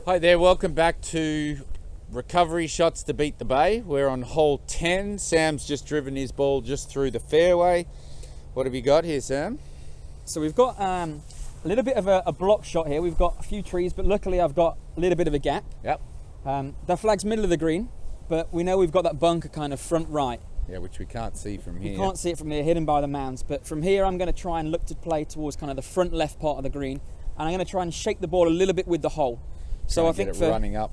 Hi there, welcome back to Recovery Shots to Beat the Bay. We're on hole 10. Sam's just driven his ball just through the fairway. What have you got here, Sam? So we've got a little bit of a block shot here. We've got a few trees, but luckily I've got a little bit of a gap. Yep. The flag's middle of the green, but we know we've got that bunker kind of front right. Yeah, which we can't see from here. You can't see it from here, hidden by the mounds. But from here, I'm going to try and look to play towards kind of the front left part of the green, and I'm going to try and shake the ball a little bit with the hole. So I think get it running up.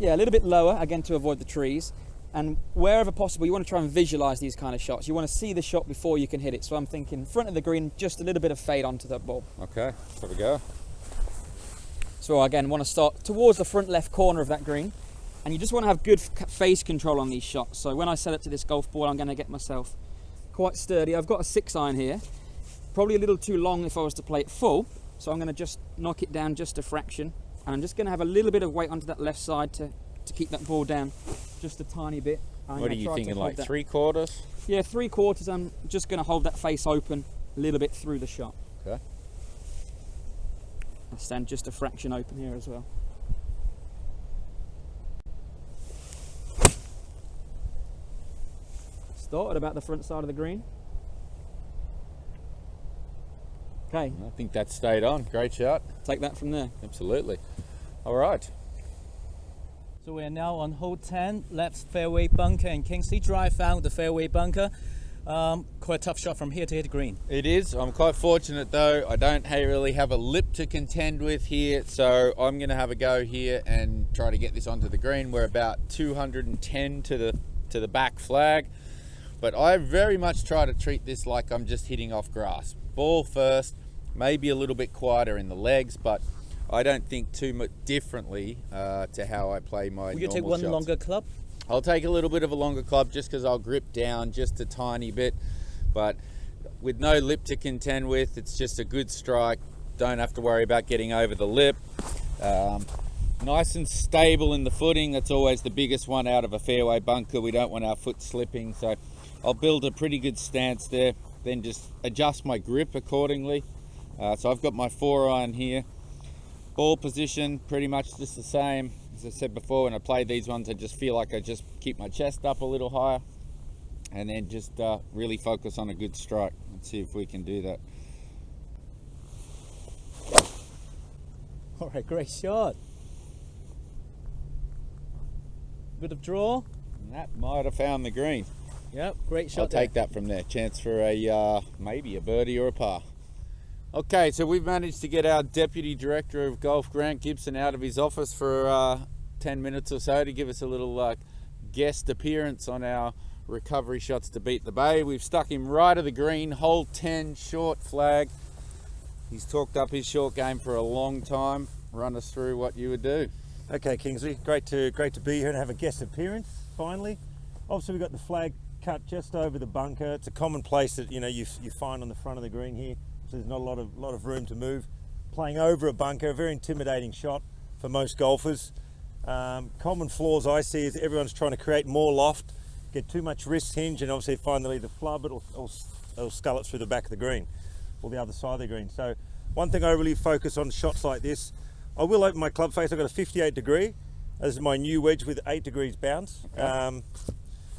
Yeah, a little bit lower, again, to avoid the trees. And wherever possible, you want to try and visualize these kind of shots. You want to see the shot before you can hit it. So I'm thinking front of the green, just a little bit of fade onto that ball. Okay, here we go. So again, want to start towards the front left corner of that green. And you just want to have good face control on these shots. So when I set up to this golf ball, I'm going to get myself quite sturdy. I've got a 6-iron here. Probably a little too long if I was to play it full. So I'm going to just knock it down just a fraction. And I'm just going to have a little bit of weight onto that left side to keep that ball down just a tiny bit. What are you thinking, like 3/4? Yeah, 3/4. I'm just going to hold that face open a little bit through the shot. Okay. I'll stand just a fraction open here as well. Start at about the front side of the green. Okay. I think that stayed on. Great shot. Take that from there. Absolutely. All right. So we are now on hole 10, left fairway bunker, and Kingsley drive found the fairway bunker. Quite a tough shot from here to hit the green. It is. I'm quite fortunate though. I don't really have a lip to contend with here, so I'm going to have a go here and try to get this onto the green. We're about 210 to the back flag, but I very much try to treat this like I'm just hitting off grass. Ball first, maybe a little bit quieter in the legs, but I don't think too much differently to how I play my normal shots. Will you take one longer club? I'll take a little bit of a longer club just because I'll grip down just a tiny bit, but with no lip to contend with, it's just a good strike. Don't have to worry about getting over the lip. Nice and stable in the footing. That's always the biggest one out of a fairway bunker. We don't want our foot slipping, so I'll build a pretty good stance there, then just adjust my grip accordingly. So I've got my 4-iron here. Ball position pretty much just the same. As I said before, when I play these ones, I just feel like I just keep my chest up a little higher and then just really focus on a good strike. Let's see if we can do that. All right, great shot. Bit of draw. And that might have found the green. Yep, great shot. I'll take that from there. Chance for a maybe a birdie or a par. Okay, so we've managed to get our Deputy Director of Golf, Grant Gibson, out of his office for 10 minutes or so to give us a little guest appearance on our Recovery Shots to Beat the Bay. We've stuck him right of the green, hole 10, short flag. He's talked up his short game for a long time. Run us through what you would do. Okay, Kingsley, great to be here and have a guest appearance finally. Obviously, we've got the flag cut just over the bunker. It's a common place that you find on the front of the green here. So there's not a lot of room to move. Playing over a bunker, a very intimidating shot for most golfers. Common flaws I see is everyone's trying to create more loft, get too much wrist hinge, and obviously find they'll either flub it or scull it through the back of the green or the other side of the green. So one thing I really focus on shots like this, I will open my club face. I've got a 58 degree. This is my new wedge with 8 degrees bounce. Okay.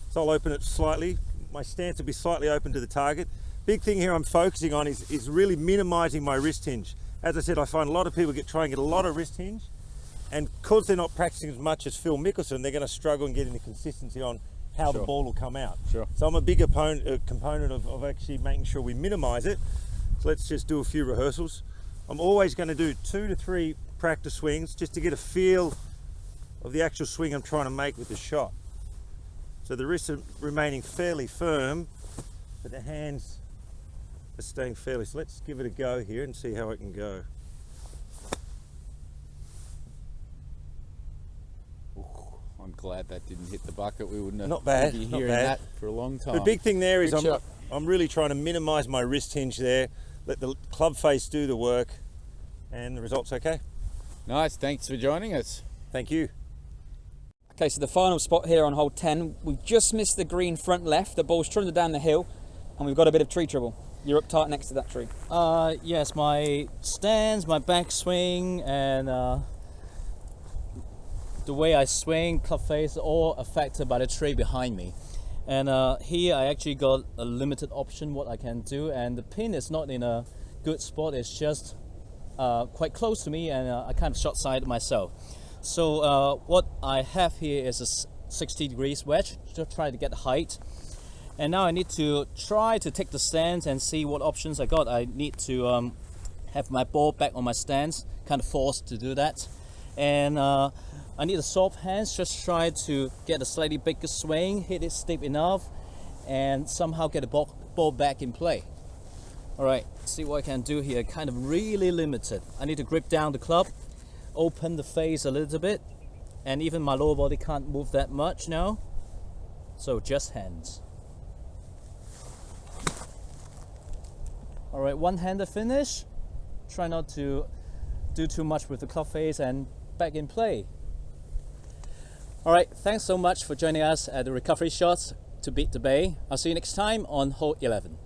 So I'll open it slightly. My stance will be slightly open to the target. Big thing here I'm focusing on is really minimizing my wrist hinge. As I said, I find a lot of people try and get a lot of wrist hinge, and because they're not practicing as much as Phil Mickelson, they're going to struggle and get into consistency on how the ball will come out. Sure. So I'm a big component of actually making sure we minimize it. So let's just do a few rehearsals. I'm always going to do 2 to 3 practice swings just to get a feel of the actual swing I'm trying to make with the shot. So the wrists are remaining fairly firm, but the hands are staying fairly. So let's give it a go here and see how it can go. Ooh, I'm glad that didn't hit the bucket. We wouldn't have Not bad, be not hearing bad. that for a long time. The big thing there is Good shot. I'm really trying to minimize my wrist hinge there, let the club face do the work, and the result's okay. Nice, thanks for joining us. Thank you. Okay, so the final spot here on hole 10, we've just missed the green front left. The ball's trundled down the hill, and we've got a bit of tree trouble. You're up tight next to that tree. Yes, my stance, my backswing, and the way I swing, club face, all affected by the tree behind me. And here I actually got a limited option what I can do, and the pin is not in a good spot. It's just quite close to me, and I kind of short-sighted myself. So what I have here is a 60 degrees wedge to try to get height. And now I need to try to take the stance and see what options I got. I need to have my ball back on my stance, kind of forced to do that. And I need a soft hands, just try to get a slightly bigger swing, hit it steep enough, and somehow get the ball back in play. All right, see what I can do here. Kind of really limited. I need to grip down the club, open the face a little bit, and even my lower body can't move that much now. So just hands. All right, one-handed finish. Try not to do too much with the club face and back in play. All right, thanks so much for joining us at the Recovery Shots to Beat the Bay. I'll see you next time on hole 11.